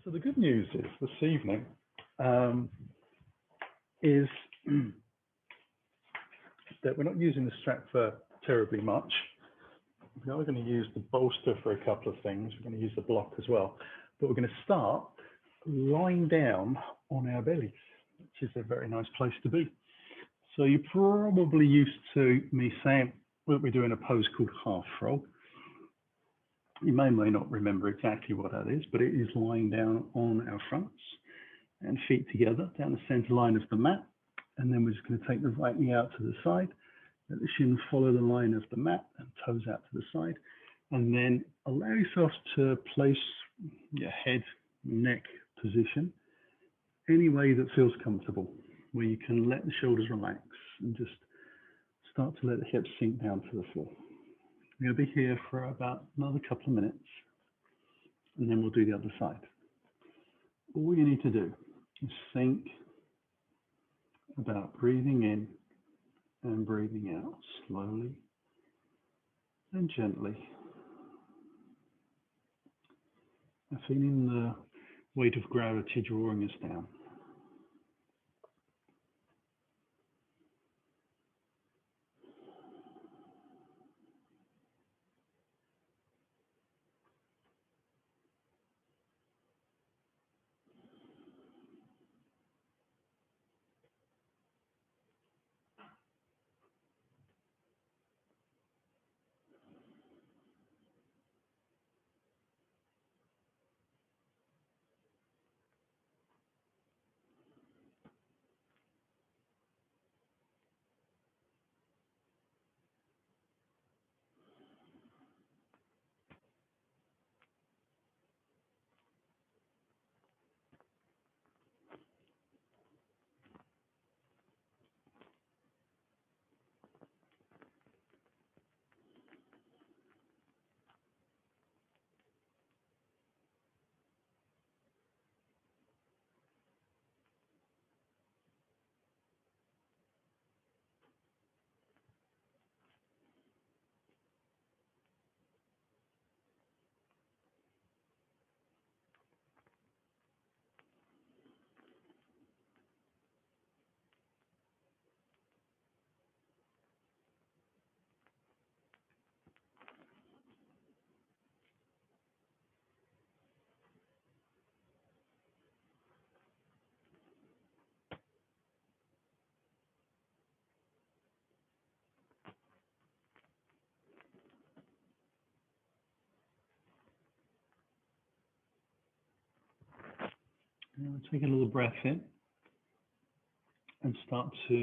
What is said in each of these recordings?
So the good news is this evening is that we're not using the strap for terribly much. We are going to use the bolster for a couple of things. We're going to use the block as well, but we're going to start lying down on our bellies, which is a very nice place to be. So you're probably used to me saying that we're doing a pose called half frog. You may not remember exactly what that is, but it is lying down on our fronts and feet together down the center line of the mat. And then we're just going to take the right knee out to the side, let the shin follow the line of the mat and toes out to the side. And then allow yourself to place your head, neck position any way that feels comfortable, where you can let the shoulders relax and just start to let the hips sink down to the floor. We're going to be here for about another couple of minutes, and then we'll do the other side. All you need to do is think about breathing in and breathing out slowly and gently, and feeling the weight of gravity drawing us down. Now take a little breath in and start to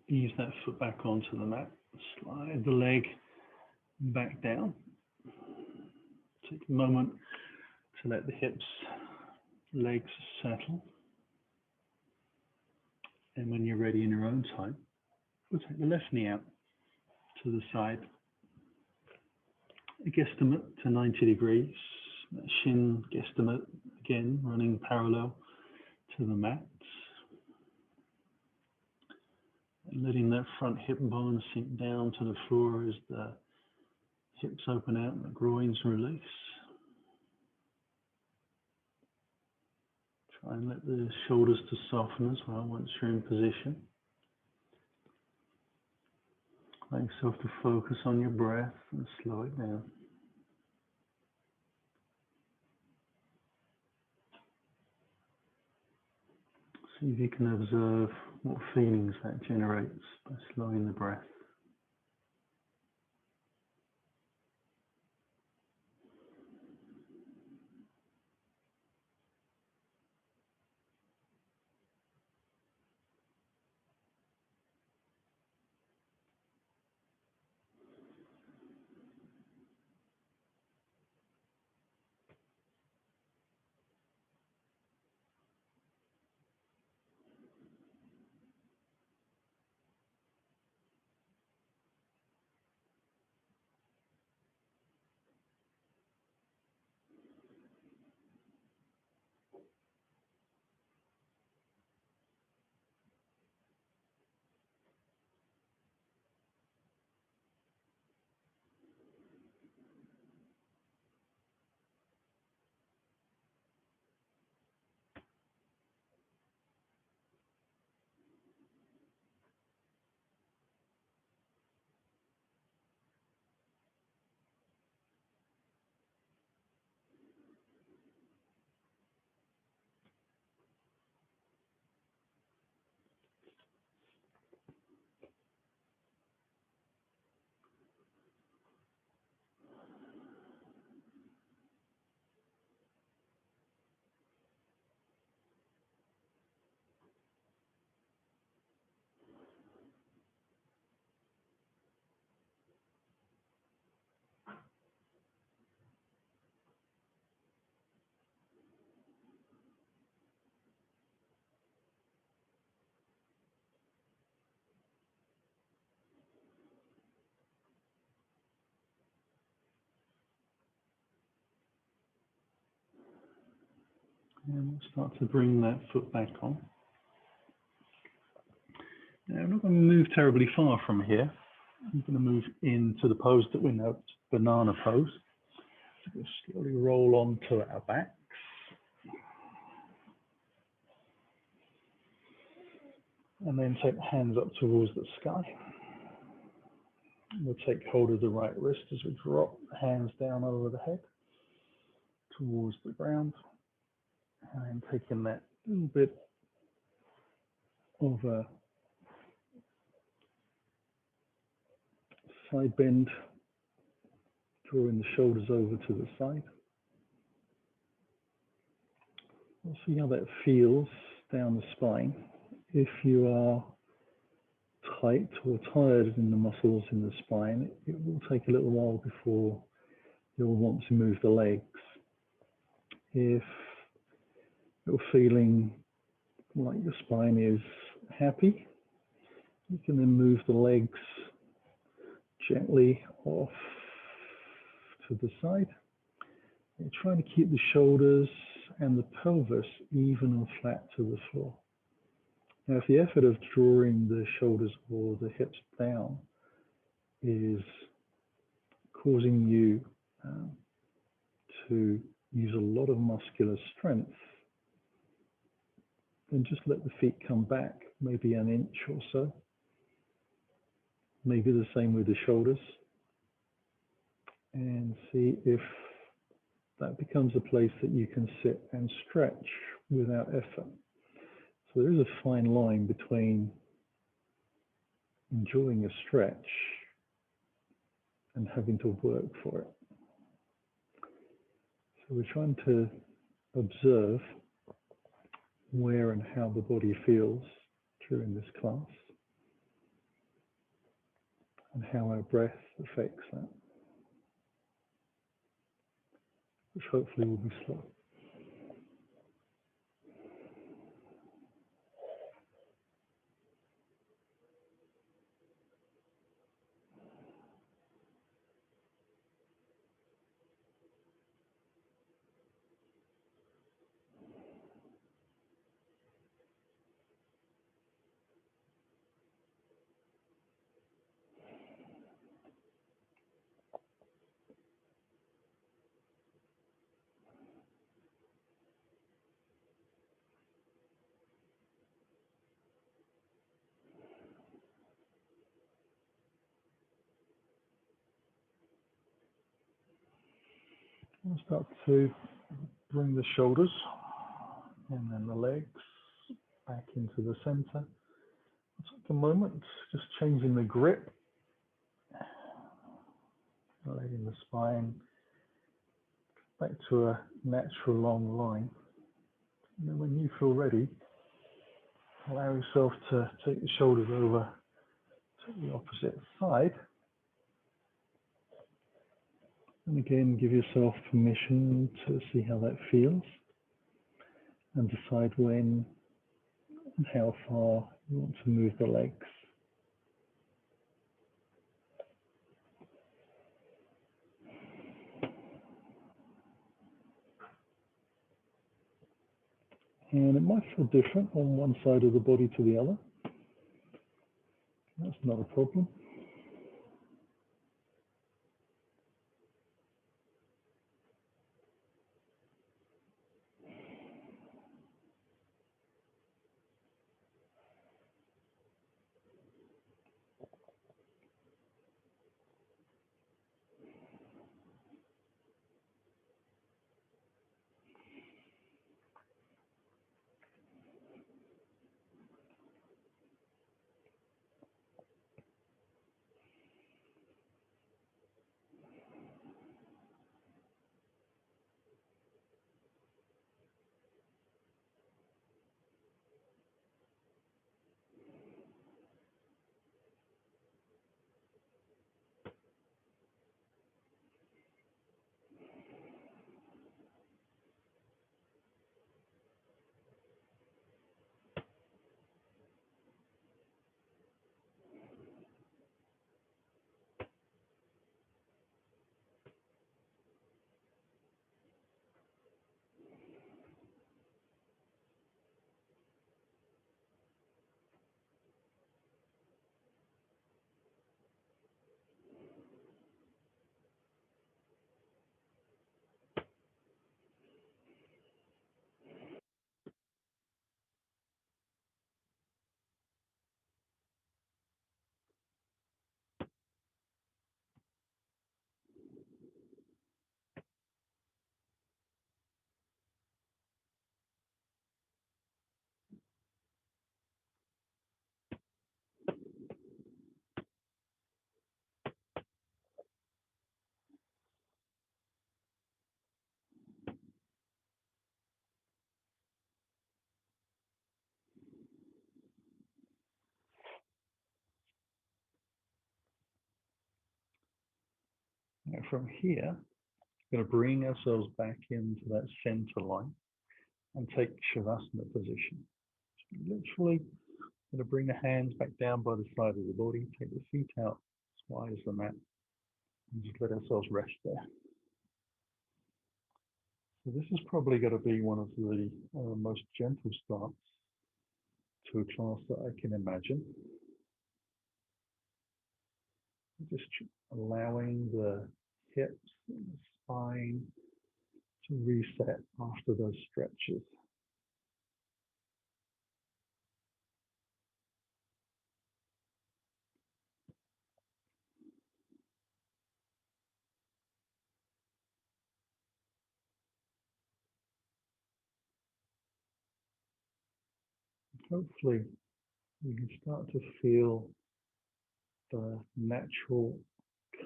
ease that foot back onto the mat. Slide the leg back down. Take a moment to let the hips, legs settle. And when you're ready in your own time, we'll take the left knee out to the side. A guesstimate to 90 degrees. Shin guesstimate again running parallel to the mat. And letting that front hip bone sink down to the floor as the hips open out and the groins release. Try and let the shoulders to soften as well once you're in position. Allow yourself to focus on your breath and slow it down. See if you can observe what feelings that generates by slowing the breath. And we'll start to bring that foot back on. Now, I'm not going to move terribly far from here. I'm going to move into the pose that we know, banana pose. So we'll slowly roll onto our backs. And then take hands up towards the sky. We'll take hold of the right wrist as we drop the hands down over the head towards the ground. And taking that little bit of a side bend, drawing the shoulders over to the side. We'll see how that feels down the spine. If you are tight or tired in the muscles in the spine, it will take a little while before you'll want to move the legs. If you're feeling like your spine is happy, you can then move the legs gently off to the side. And trying to keep the shoulders and the pelvis even and flat to the floor. Now, if the effort of drawing the shoulders or the hips down is causing you to use a lot of muscular strength, then just let the feet come back maybe an inch or so. Maybe the same with the shoulders. And see if that becomes a place that you can sit and stretch without effort. So there is a fine line between enjoying a stretch and having to work for it. So we're trying to observe where and how the body feels during this class and how our breath affects that, which hopefully will be slow. We'll start to bring the shoulders and then the legs back into the center. Take a moment, just changing the grip, letting the spine back to a natural long line. And then when you feel ready, allow yourself to take the shoulders over to the opposite side. And again, give yourself permission to see how that feels and decide when and how far you want to move the legs. And it might feel different on one side of the body to the other. That's not a problem. Now from here, we're going to bring ourselves back into that center line and take Shavasana position. So literally, going to bring the hands back down by the side of the body, take the feet out as wide as the mat, and just let ourselves rest there. So this is probably going to be one of the most gentle starts to a class that I can imagine. Just allowing the hips and the spine to reset after those stretches. Hopefully, you can start to feel the natural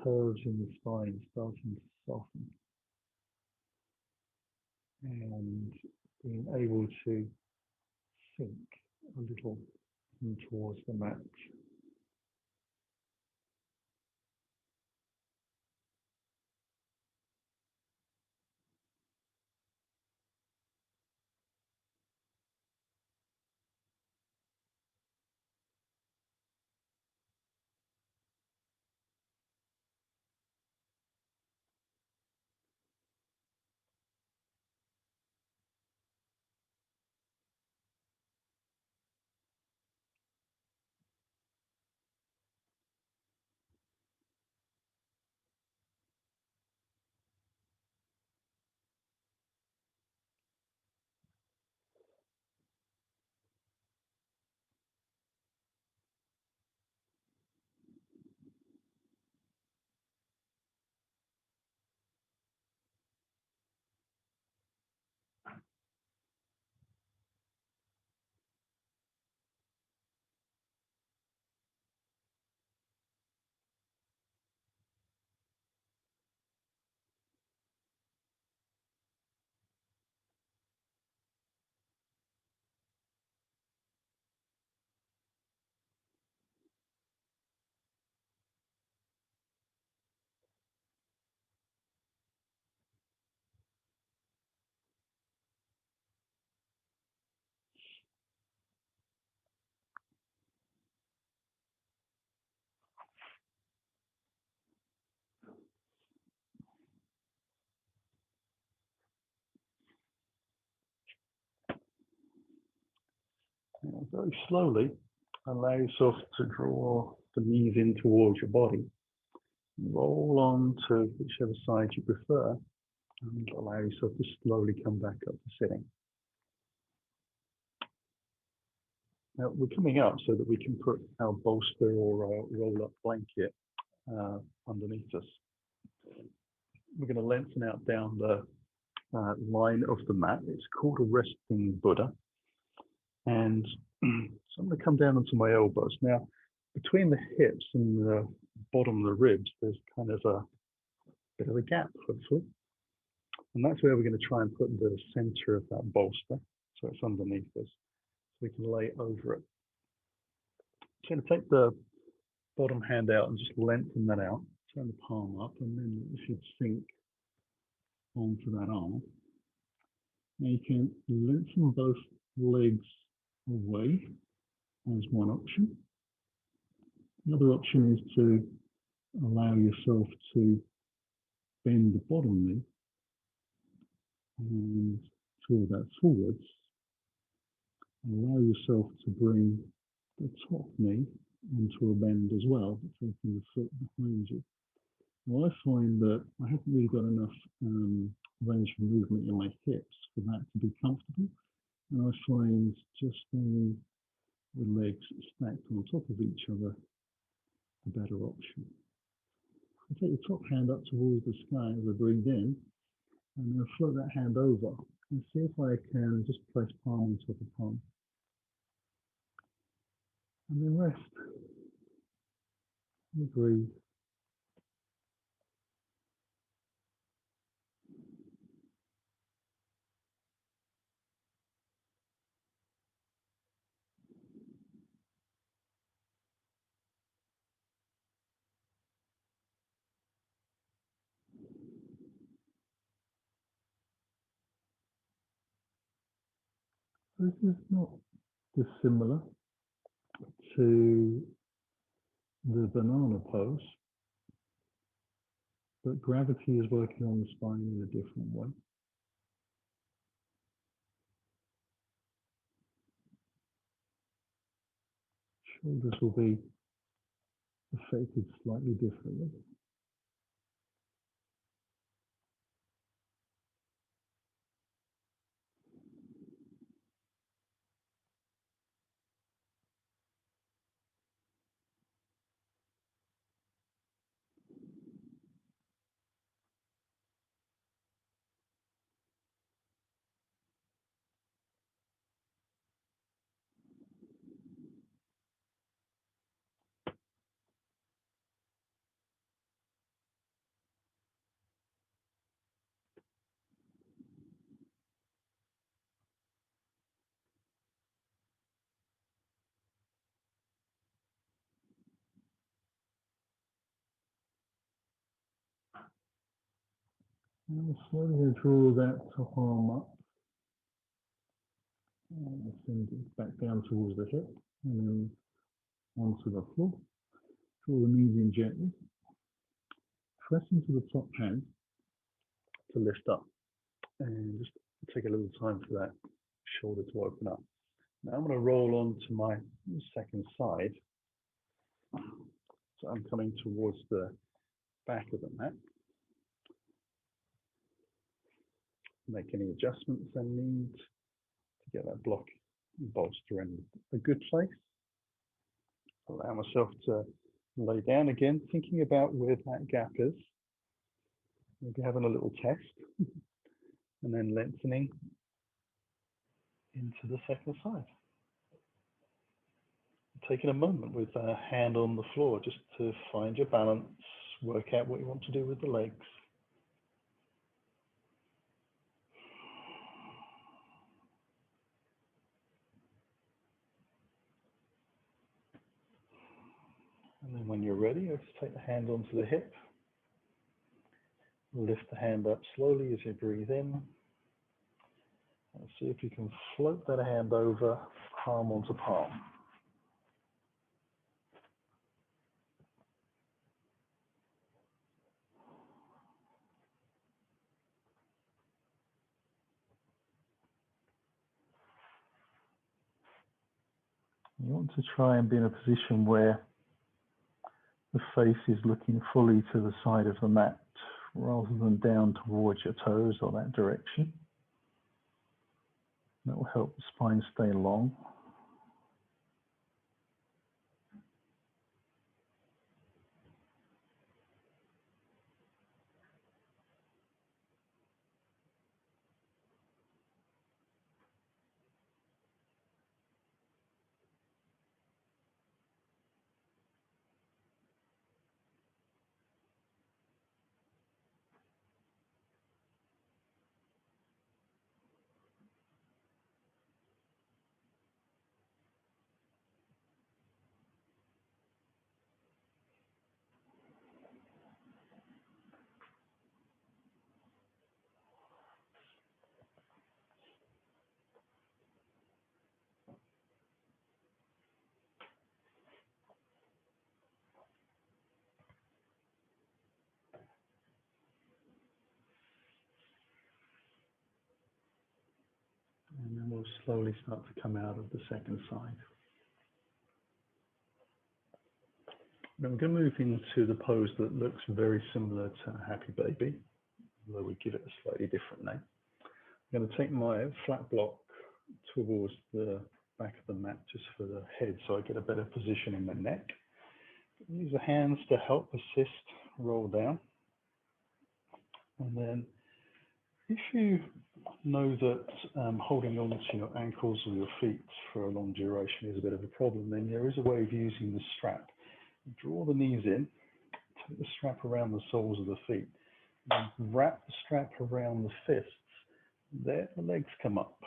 curves in the spine starting to soften and being able to sink a little in towards the mat. Now, very slowly, allow yourself to draw the knees in towards your body. Roll on to whichever side you prefer, and allow yourself to slowly come back up to sitting. Now, we're coming up so that we can put our bolster or our roll-up blanket underneath us. We're going to lengthen out down the line of the mat. It's called a resting Buddha. And so I'm going to come down onto my elbows. Now, between the hips and the bottom of the ribs, there's kind of a bit of a gap, hopefully. And that's where we're going to try and put the center of that bolster. So it's underneath us. So we can lay over it. So I'm going to take the bottom hand out and just lengthen that out. Turn the palm up, and then it should sink onto that arm. Now you can lengthen both legs away as one option. Another option is to allow yourself to bend the bottom knee and draw that forwards. Allow yourself to bring the top knee into a bend as well, taking the foot behind you. Now I find that I haven't really got enough range of movement in my hips for that to be comfortable. And I find just staying with legs stacked on top of each other a better option. I take the top hand up towards the sky as I breathe in, and then float that hand over and see if I can just place palm on top of palm. And then rest. And breathe. This is not dissimilar to the banana pose, but gravity is working on the spine in a different way. Shoulders will be affected slightly differently. And slowly draw that to arm up. And send it back down towards the hip and then onto the floor. Draw the knees in gently. Press into the top hand to lift up. And just take a little time for that shoulder to open up. Now I'm going to roll on to my second side. So I'm coming towards the back of the mat. Make any adjustments I need to get that block and bolster in a good place. Allow myself to lay down again, thinking about where that gap is. Maybe having a little test and then lengthening into the second side. Taking a moment with a hand on the floor just to find your balance, work out what you want to do with the legs. And then when you're ready, just take the hand onto the hip. Lift the hand up slowly as you breathe in. And see if you can float that hand over, palm onto palm. You want to try and be in a position where the face is looking fully to the side of the mat rather than down towards your toes or that direction. That will help the spine stay long. And then we'll slowly start to come out of the second side. Now we're going to move into the pose that looks very similar to Happy Baby, although we give it a slightly different name. I'm going to take my flat block towards the back of the mat just for the head so I get a better position in the neck. Use the hands to help assist roll down. And then if you know that holding on to your ankles or your feet for a long duration is a bit of a problem, then there is a way of using the strap. Draw the knees in, take the strap around the soles of the feet, and wrap the strap around the fists. There the legs come up,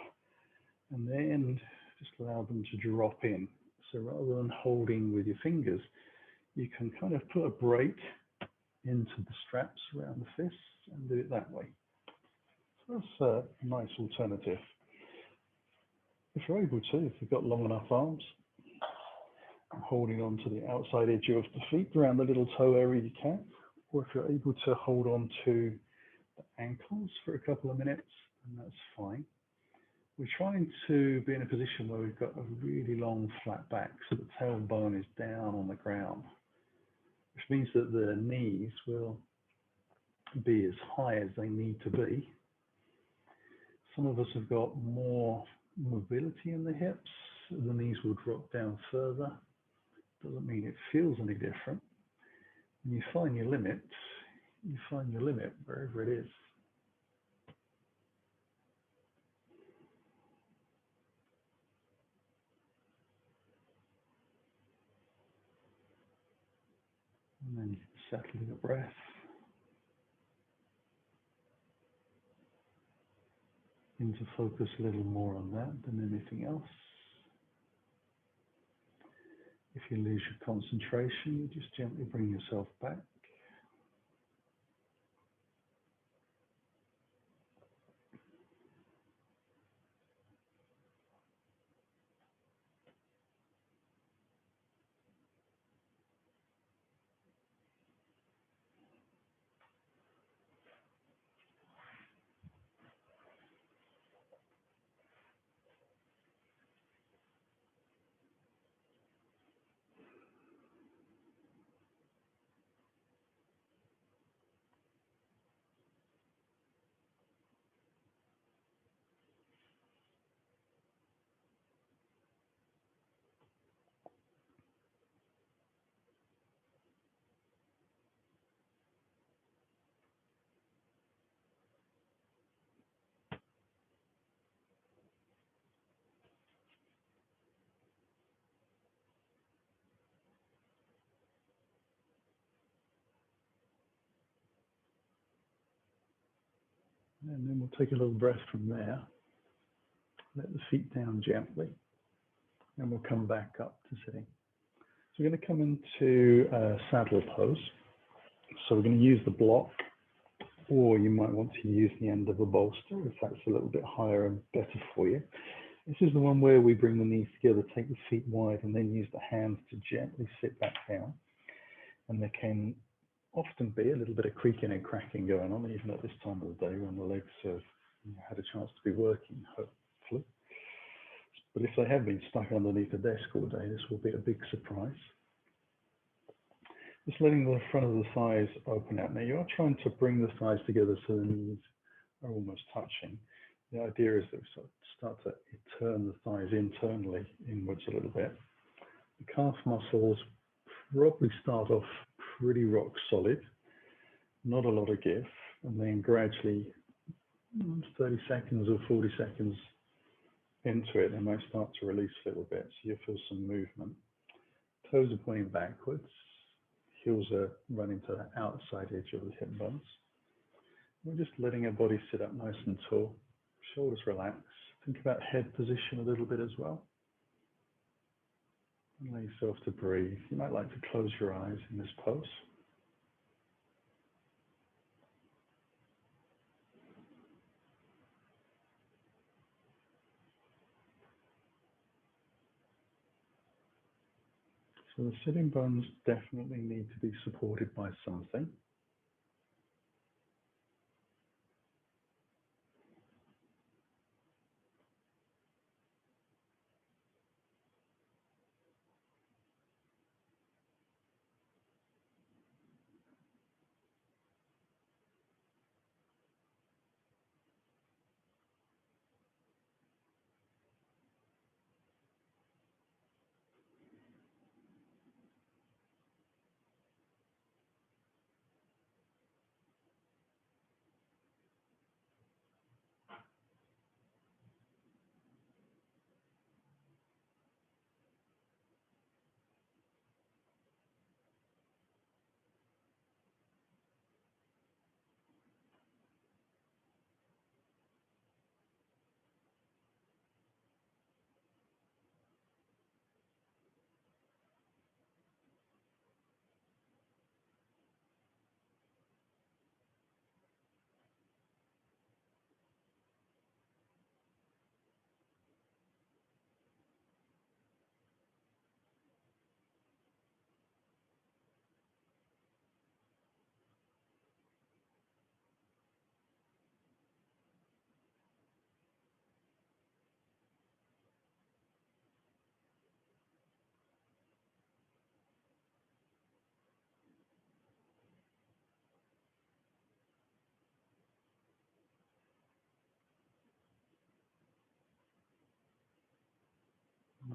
and then just allow them to drop in. So rather than holding with your fingers, you can kind of put a break into the straps around the fists and do it that way. So that's a nice alternative. If you're able to, if you've got long enough arms, holding on to the outside edge of the feet around the little toe area you can, or if you're able to hold on to the ankles for a couple of minutes, then that's fine. We're trying to be in a position where we've got a really long flat back, so the tailbone is down on the ground, which means that the knees will be as high as they need to be. Some of us have got more mobility in the hips, the knees will drop down further. Doesn't mean it feels any different. When you find your limit wherever it is. And then settling the breath. Into focus a little more on that than anything else. If you lose your concentration, you just gently bring yourself back. And then we'll take a little breath from there. Let the feet down gently. And we'll come back up to sitting. So we're going to come into saddle pose. So we're going to use the block, or you might want to use the end of a bolster if that's a little bit higher and better for you. This is the one where we bring the knees together, take the feet wide, and then use the hands to gently sit back down. And there can often be a little bit of creaking and cracking going on, even at this time of the day when the legs have had a chance to be working, hopefully. But if they have been stuck underneath a desk all day, this will be a big surprise. Just letting the front of the thighs open out. Now you are trying to bring the thighs together so the knees are almost touching. The idea is that we start to turn the thighs internally inwards a little bit. The calf muscles probably start off pretty rock solid, not a lot of give, and then gradually 30 seconds or 40 seconds into it, they might start to release a little bit, so you'll feel some movement. Toes are pointing backwards, heels are running to the outside edge of the hip bones. We're just letting our body sit up nice and tall, shoulders relax. Think about head position a little bit as well. Allow yourself to breathe. You might like to close your eyes in this pose. So the sitting bones definitely need to be supported by something.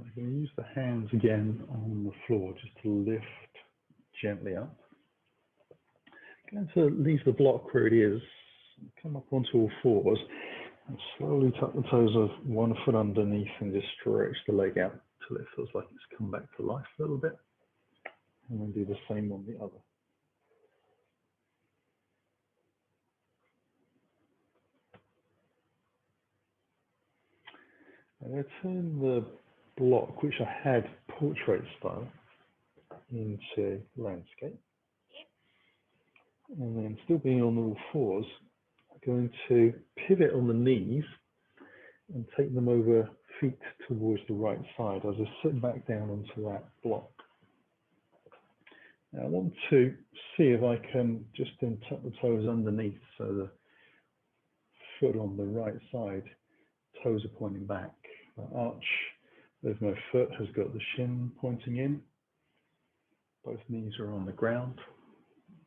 I'm going to use the hands again on the floor just to lift gently up. I'm going to leave the block where it is, come up onto all fours, and slowly tuck the toes of one foot underneath and just stretch the leg out till it feels like it's come back to life a little bit. And then do the same on the other. I'm going to turn the block, which I had portrait style, into landscape. And then still being on all fours, I'm going to pivot on the knees and take them over feet towards the right side as I sit back down onto that block. Now I want to see if I can just then tuck the toes underneath so the foot on the right side, toes are pointing back. The arch of my foot has got the shin pointing in. Both knees are on the ground.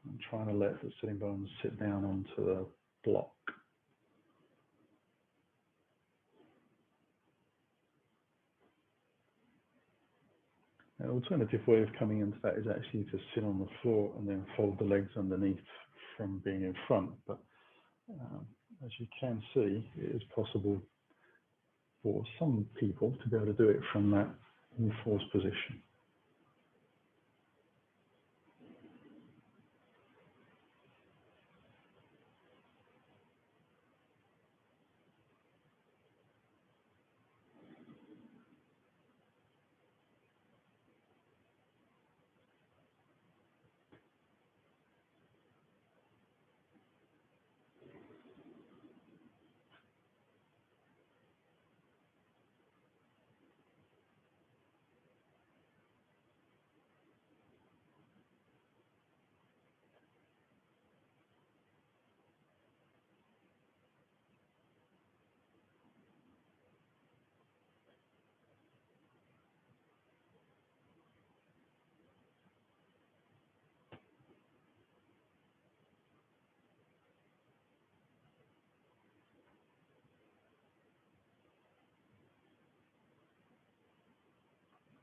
I'm trying to let the sitting bones sit down onto the block. An alternative way of coming into that is actually to sit on the floor and then fold the legs underneath from being in front. But as you can see, it is possible for some people to be able to do it from that all fours position.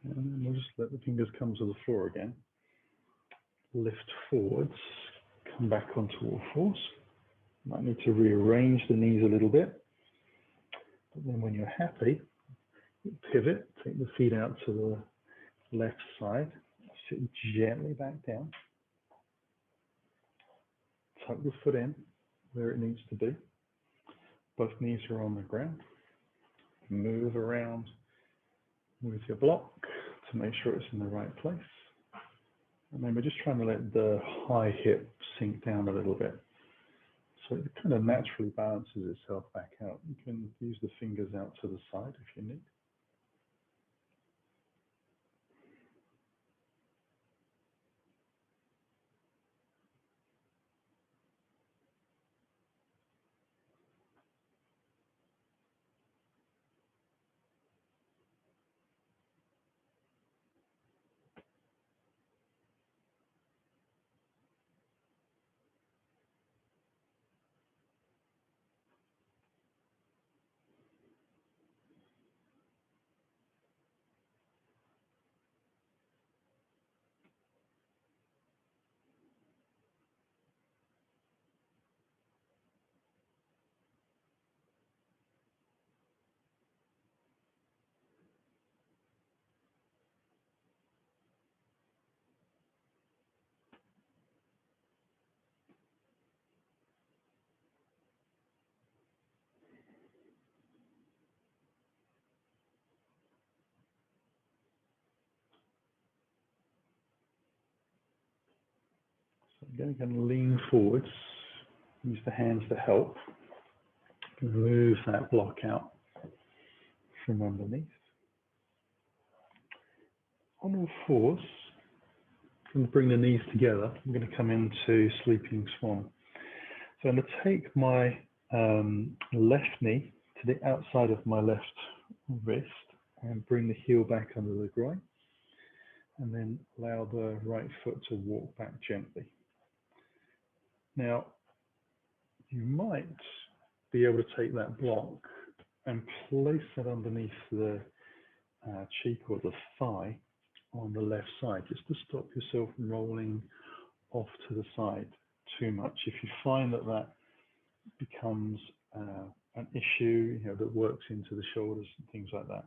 And then we'll just let the fingers come to the floor again. Lift forwards, come back onto all fours. Might need to rearrange the knees a little bit. But then when you're happy, pivot, take the feet out to the left side, sit gently back down. Tuck the foot in where it needs to be. Both knees are on the ground. Move around with your block to make sure it's in the right place. And then we're just trying to let the high hip sink down a little bit. So it kind of naturally balances itself back out. You can use the fingers out to the side if you need. So again, you can lean forwards, use the hands to help. Move that block out from underneath. On all fours, I'm going to bring the knees together. I'm going to come into sleeping swan. So I'm going to take my left knee to the outside of my left wrist and bring the heel back under the groin, and then allow the right foot to walk back gently. Now, you might be able to take that block and place it underneath the cheek or the thigh on the left side, just to stop yourself from rolling off to the side too much. If you find that that becomes an issue, that works into the shoulders and things like that,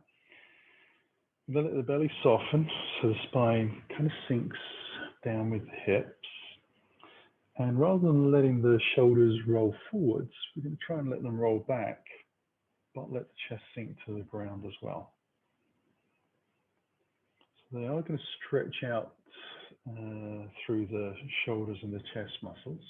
then let the belly soften so the spine kind of sinks down with the hips. And rather than letting the shoulders roll forwards, we're going to try and let them roll back, but let the chest sink to the ground as well. So they are going to stretch out through the shoulders and the chest muscles.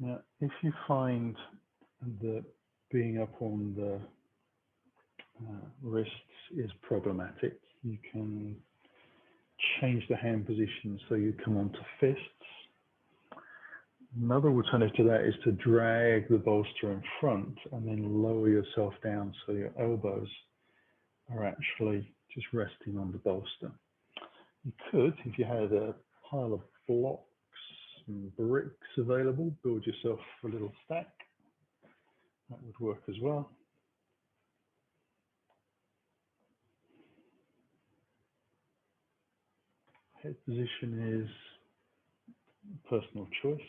Now, if you find that being up on the wrists is problematic, you can change the hand position so you come onto fists. Another alternative to that is to drag the bolster in front and then lower yourself down so your elbows are actually just resting on the bolster. You could, if you had a pile of blocks and bricks available, build yourself a little stack. That would work as well. Head position is personal choice.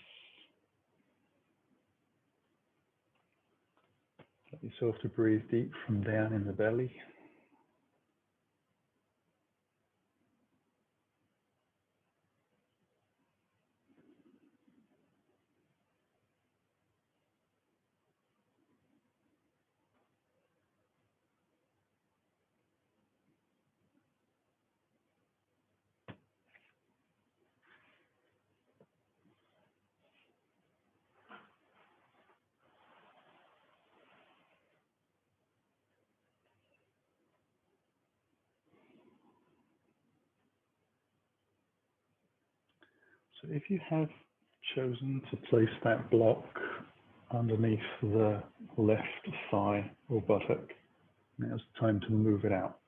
Let yourself to breathe deep from down in the belly. So if you have chosen to place that block underneath the left thigh or buttock, now's the time to move it out.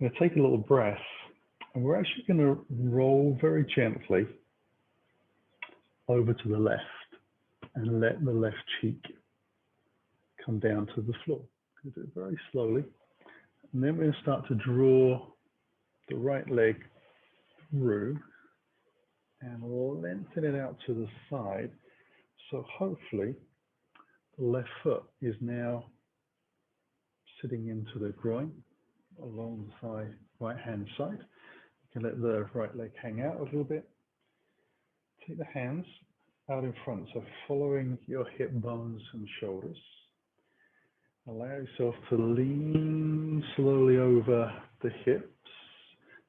I'm going to take a little breath, and we're actually going to roll very gently over to the left and let the left cheek come down to the floor. We're going to do it very slowly, and then we're going to start to draw the right leg through and lengthen it out to the side. So hopefully the left foot is now sitting into the groin along the thigh, right hand side. You can let the right leg hang out a little bit. Take the hands out in front, so following your hip bones and shoulders. Allow yourself to lean slowly over the hips.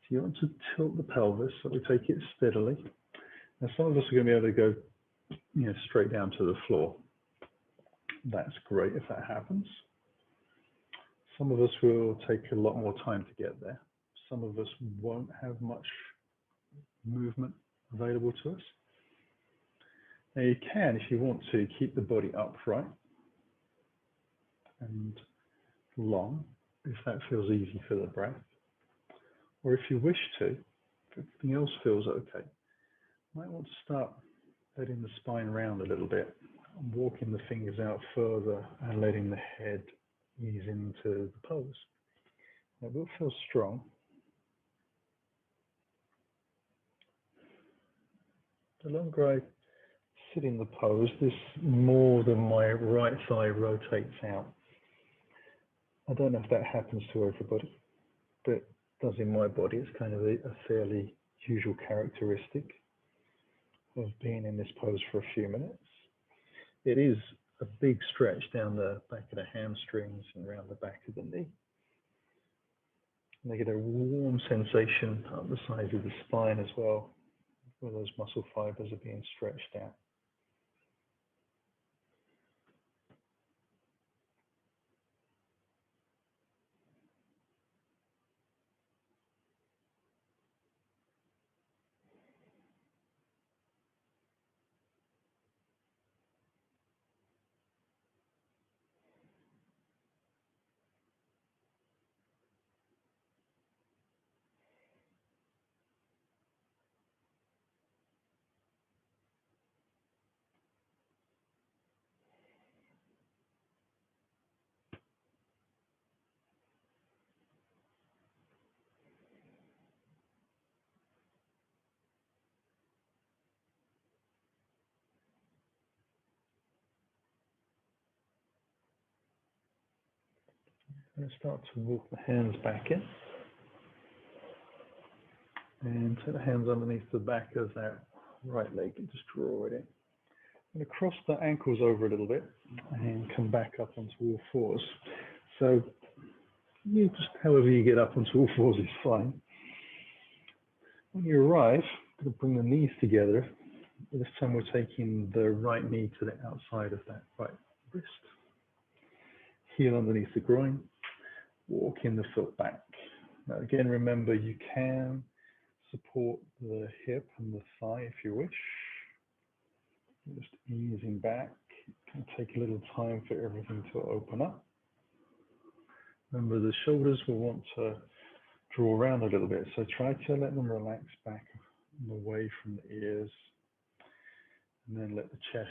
So you want to tilt the pelvis, so we take it steadily. Now some of us are going to be able to go straight down to the floor. That's great if that happens. Some of us will take a lot more time to get there. Some of us won't have much movement available to us. Now you can, if you want to, keep the body upright and long, if that feels easy for the breath. Or if you wish to, if everything else feels okay, you might want to start letting the spine round a little bit, walking the fingers out further and letting the head ease into the pose. It will feel strong. The longer I sit in the pose, this more than my right thigh rotates out. I don't know if that happens to everybody, but it does in my body. It's kind of a fairly usual characteristic of being in this pose for a few minutes. It is a big stretch down the back of the hamstrings and around the back of the knee. And they get a warm sensation up the sides of the spine as well, where those muscle fibers are being stretched out. I'm going to start to walk the hands back in. And take the hands underneath the back of that right leg and just draw it in. I'm going to cross the ankles over a little bit and come back up onto all fours. So you just however you get up onto all fours is fine. When you arrive, I'm going to bring the knees together. This time we're taking the right knee to the outside of that right wrist. Heel underneath the groin, walking the foot back. Now again, remember you can support the hip and the thigh if you wish. Just easing back. It can take a little time for everything to open up. Remember the shoulders will want to draw around a little bit, so try to let them relax back and away from the ears, and then let the chest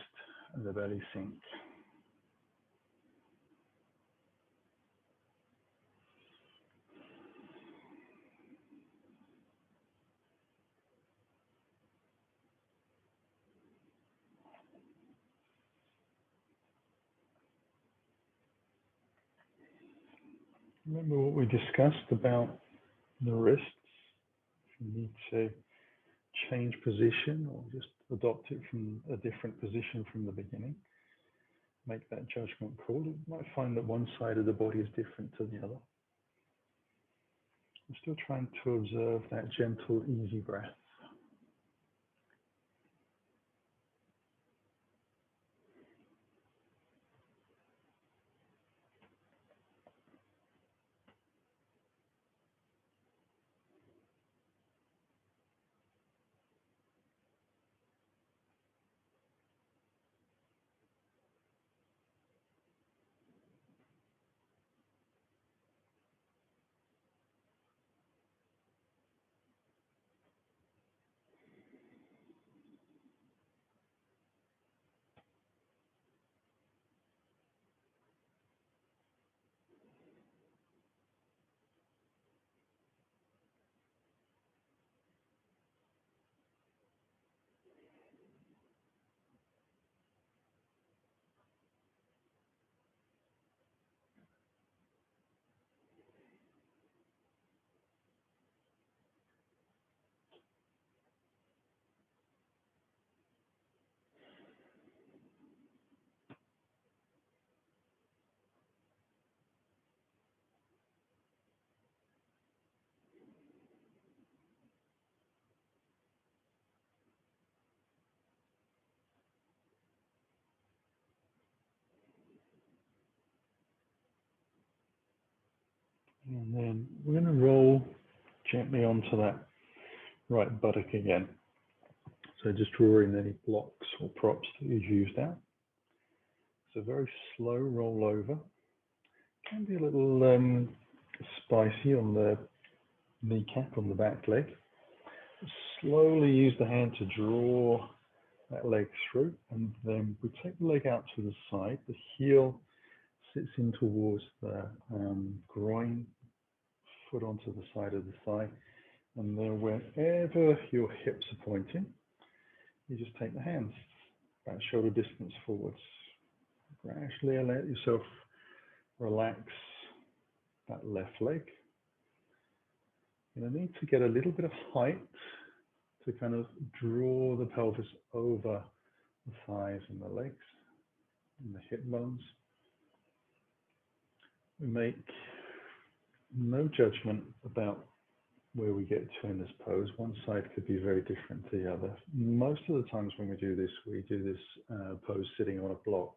and the belly sink. Remember what we discussed about the wrists. If you need to change position or just adopt it from a different position from the beginning, make that judgment call. You might find that one side of the body is different to the other. I'm still trying to observe that gentle, easy breath. And then we're going to roll gently onto that right buttock again. So just drawing any blocks or props that you've used out. So very slow roll over. Can be a little spicy on the kneecap, on the back leg. Slowly use the hand to draw that leg through, and then we take the leg out to the side. The heel sits in towards the groin, foot onto the side of the thigh, and then wherever your hips are pointing, you just take the hands about shoulder distance forwards. Gradually let yourself relax that left leg. You're going to need to get a little bit of height to kind of draw the pelvis over the thighs and the legs and the hip bones. We make no judgment about where we get to in this pose. One side could be very different to the other. Most of the times when we do this pose sitting on a block,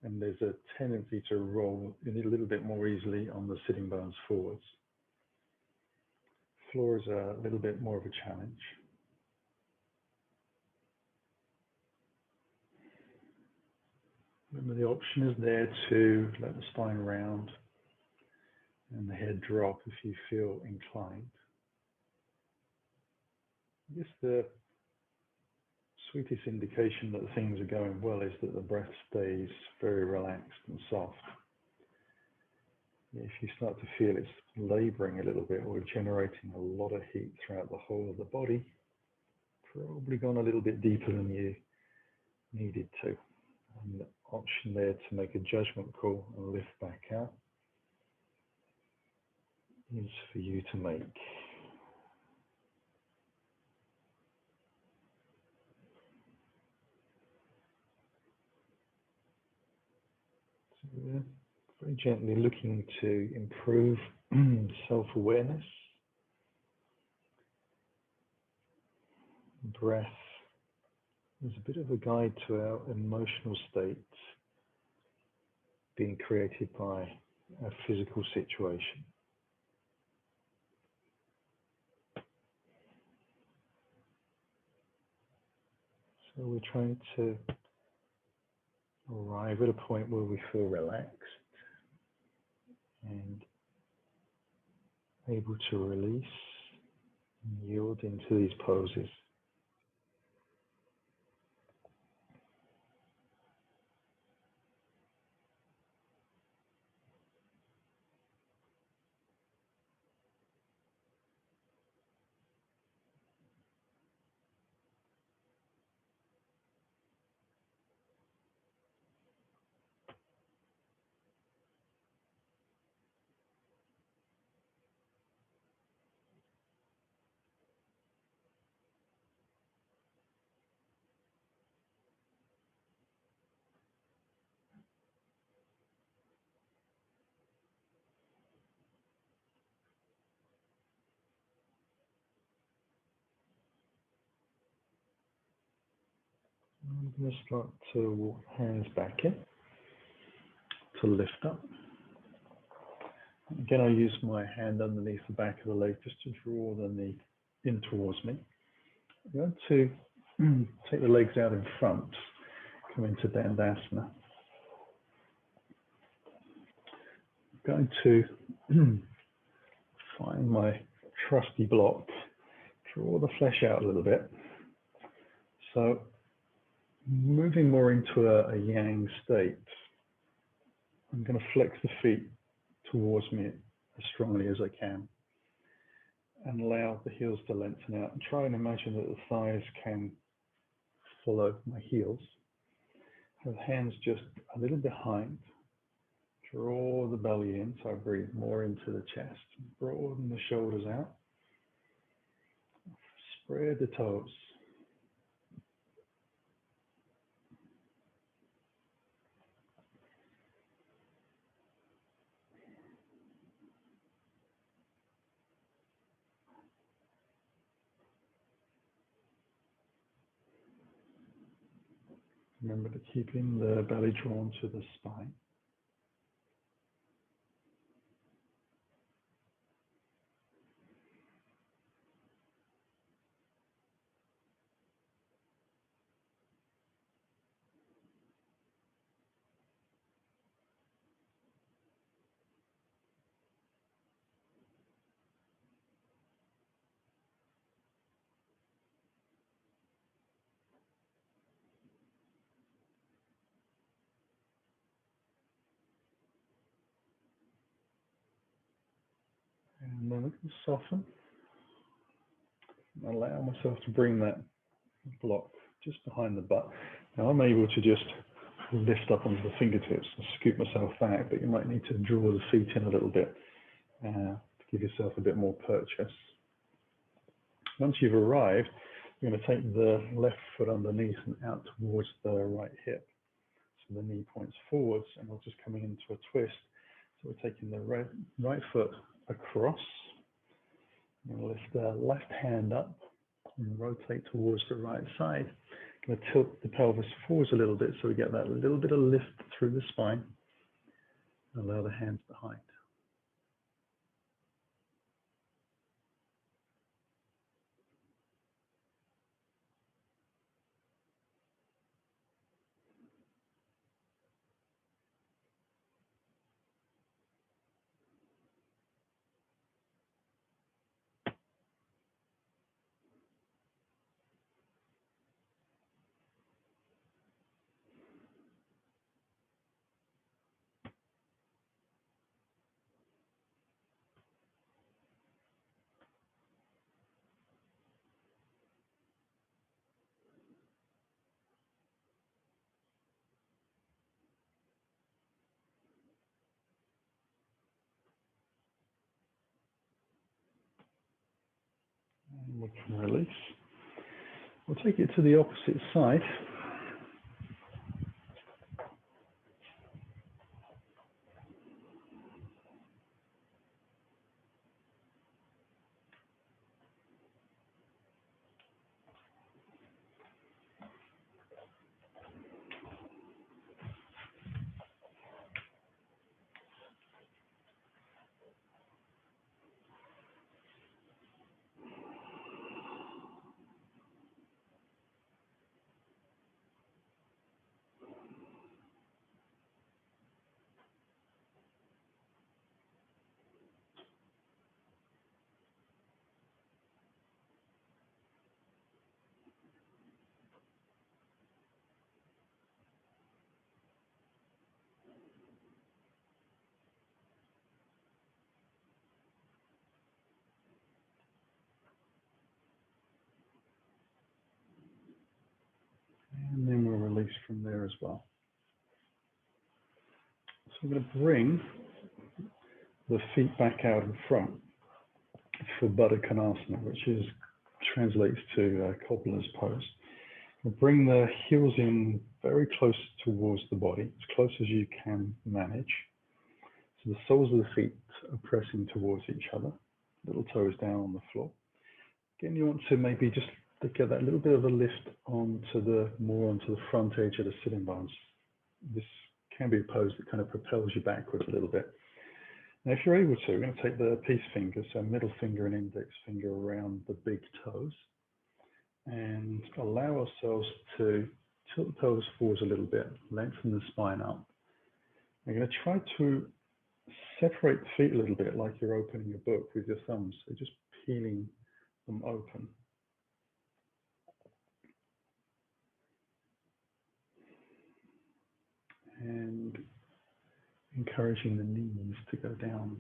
and there's a tendency to roll a little bit more easily on the sitting bones forwards. Floor is a little bit more of a challenge. Remember, the option is there to let the spine round and the head drop if you feel inclined. I guess the sweetest indication that things are going well is that the breath stays very relaxed and soft. If you start to feel it's laboring a little bit or generating a lot of heat throughout the whole of the body, probably gone a little bit deeper than you needed to. And the option there to make a judgment call and lift back out. is for you to make. So we're very gently looking to improve self-awareness, breath is a bit of a guide to our emotional states being created by a physical situation. So we're trying to arrive at a point where we feel relaxed and able to release and yield into these poses. I'm going to start to walk hands back in to lift up. Again, I use my hand underneath the back of the leg just to draw the knee in towards me. I'm going to take the legs out in front, come into Dandasana. I'm going to find my trusty block, draw the flesh out a little bit. So moving more into a yang state, I'm going to flex the feet towards me as strongly as I can and allow the heels to lengthen out, and try and imagine that the thighs can follow my heels. Have hands just a little behind, draw the belly in so I breathe more into the chest, broaden the shoulders out, spread the toes. Remember to keep in the belly drawn to the spine. And then I can soften. Allow myself to bring that block just behind the butt. Now I'm able to just lift up onto the fingertips and scoop myself back, but you might need to draw the feet in a little bit to give yourself a bit more purchase. Once you've arrived, you're going to take the left foot underneath and out towards the right hip. So the knee points forwards and we're just coming into a twist. So we're taking the right foot across. I'm going to lift the left hand up and rotate towards the right side. I'm going to tilt the pelvis forwards a little bit so we get that little bit of lift through the spine. Allow the hands behind. we can release. We'll take it to the opposite side. And then we'll release from there as well. So I'm going to bring the feet back out in front for Baddha Konasana, which translates to cobbler's pose. We'll bring the heels in very close towards the body, as close as you can manage. So the soles of the feet are pressing towards each other, little toes down on the floor. Again, you want to maybe just get that little bit of a lift onto the front edge of the sitting bones. This can be a pose that kind of propels you backwards a little bit. Now, if you're able to, we're going to take the peace fingers, so middle finger and index finger around the big toes, and allow ourselves to tilt the pelvis forwards a little bit, lengthen the spine up. We're going to try to separate the feet a little bit like you're opening a book with your thumbs, so just peeling them open. And encouraging the knees to go down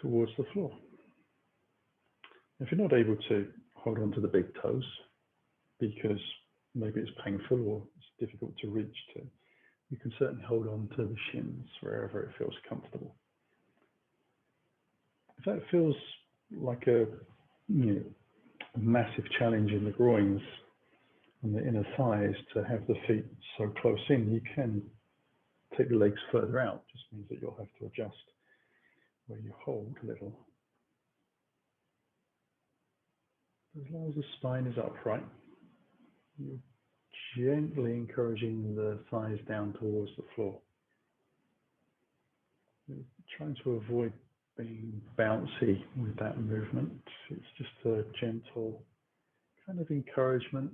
towards the floor. If you're not able to hold on to the big toes because maybe it's painful or it's difficult to reach to, you can certainly hold on to the shins wherever it feels comfortable. If that feels like a massive challenge in the groins and the inner thighs to have the feet so close in, you can take the legs further out. Just means that you'll have to adjust where you hold a little. As long as the spine is upright, you're gently encouraging the thighs down towards the floor. You're trying to avoid being bouncy with that movement. It's just a gentle kind of encouragement.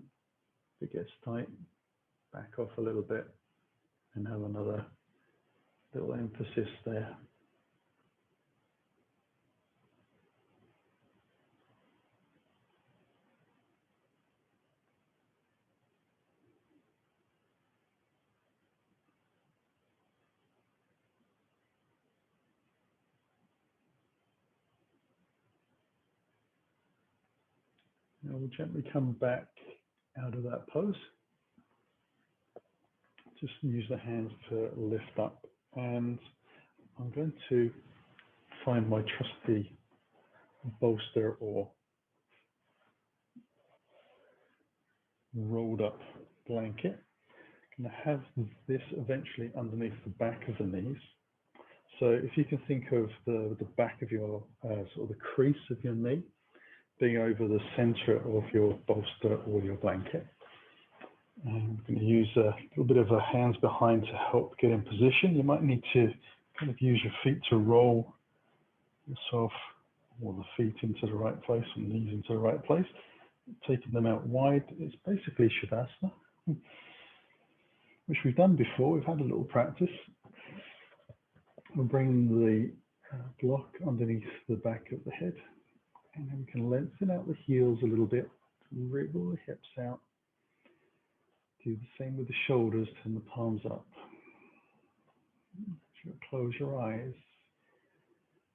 If it gets tight, back off a little bit and have another little emphasis there. Now we'll gently come back out of that pose. Just use the hands to lift up, and I'm going to find my trusty bolster or rolled up blanket. I'm going to have this eventually underneath the back of the knees. So if you can think of the back of your sort of the crease of your knee being over the center of your bolster or your blanket. I'm going to use a little bit of a hands behind to help get in position. You might need to kind of use your feet to roll yourself, or the feet into the right place and knees into the right place. Taking them out wide, it's basically Shavasana, which we've done before. We've had a little practice. We'll bring the block underneath the back of the head, and then we can lengthen out the heels a little bit, wriggle the hips out. Do the same with the shoulders, turn the palms up. Close your eyes,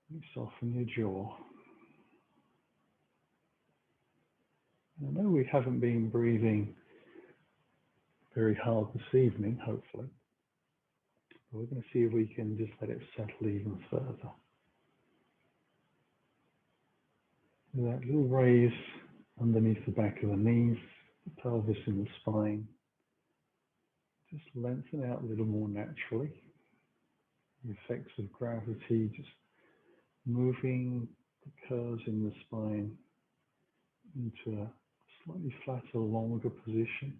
and soften your jaw. And I know we haven't been breathing very hard this evening, hopefully. But we're going to see if we can just let it settle even further. So that little raise underneath the back of the knees, the pelvis and the spine. Just lengthen out a little more naturally. The effects of gravity just moving the curves in the spine into a slightly flatter, longer position.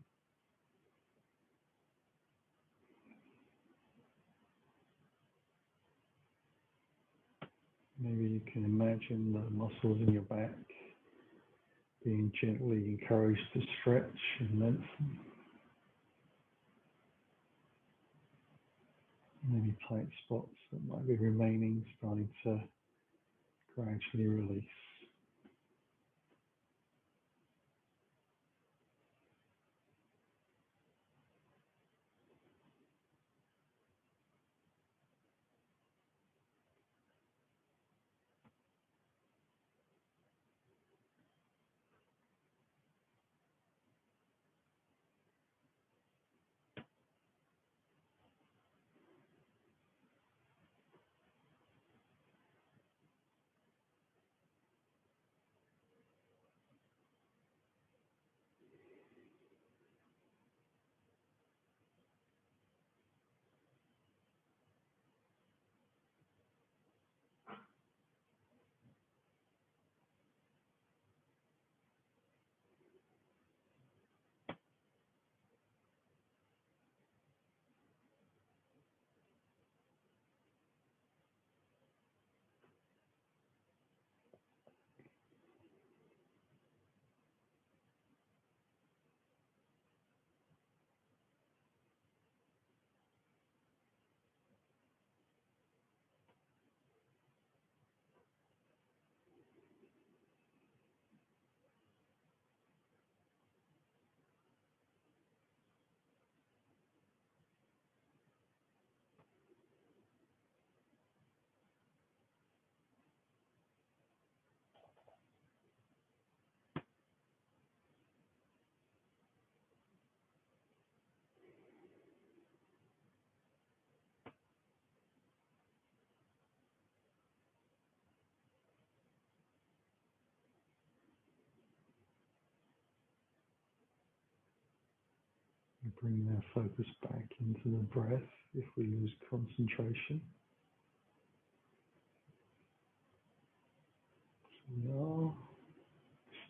Maybe you can imagine the muscles in your back being gently encouraged to stretch and lengthen. Maybe tight spots that might be remaining starting to gradually release. And bring our focus back into the breath if we lose concentration. So we are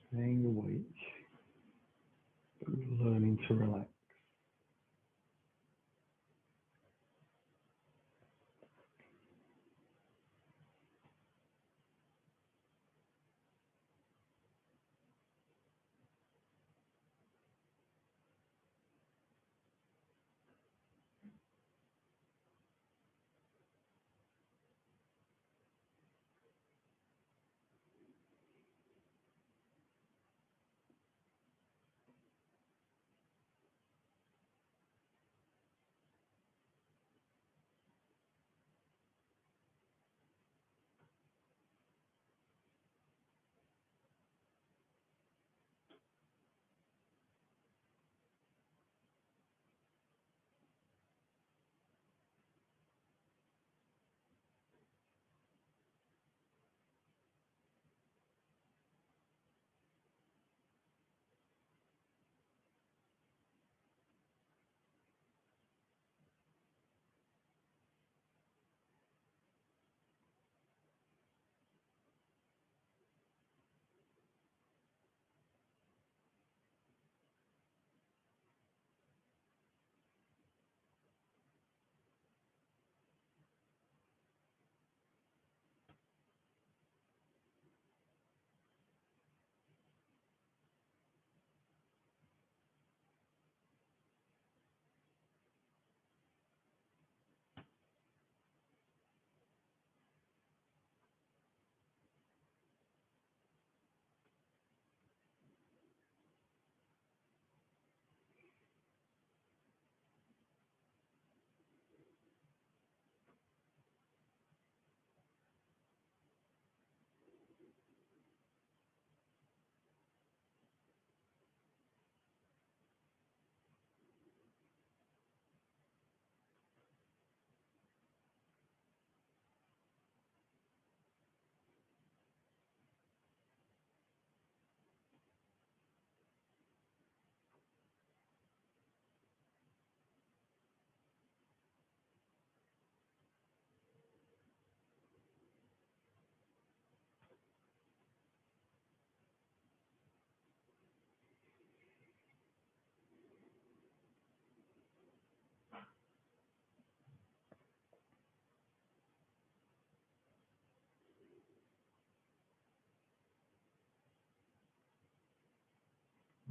staying awake, but we're learning to relax.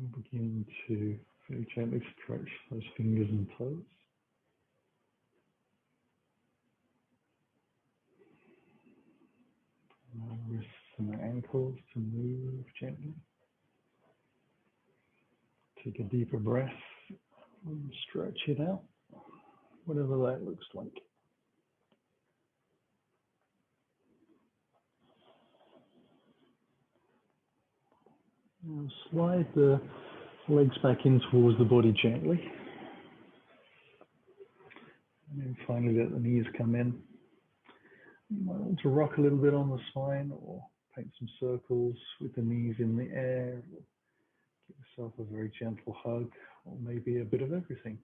We'll begin to very gently stretch those fingers and toes. Wrists and ankles to move gently. Take a deeper breath and stretch it out, whatever that looks like. Now slide the legs back in towards the body gently. And then finally let the knees come in. You might want to rock a little bit on the spine or paint some circles with the knees in the air. Give yourself a very gentle hug, or maybe a bit of everything.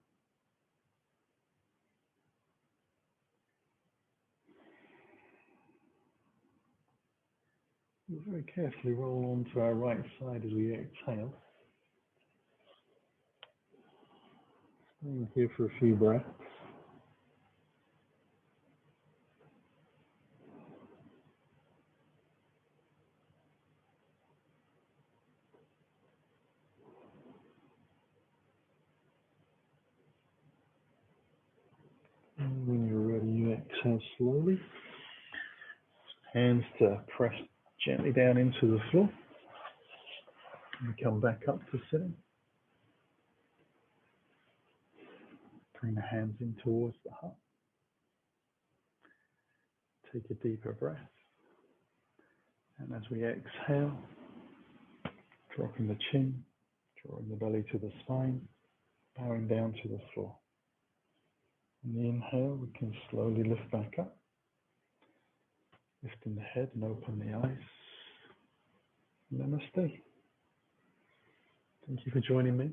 We'll very carefully roll onto our right side as we exhale. Staying here for a few breaths. And when you're ready, you exhale slowly. Hands to press gently down into the floor. And come back up to sitting. Bring the hands in towards the heart. Take a deeper breath. And as we exhale, dropping the chin, drawing the belly to the spine, bowing down to the floor. On the inhale, we can slowly lift back up, lifting the head and open the eyes. Namaste. Thank you for joining me.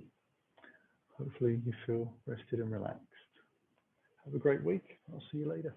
Hopefully you feel rested and relaxed. Have a great week. I'll see you later.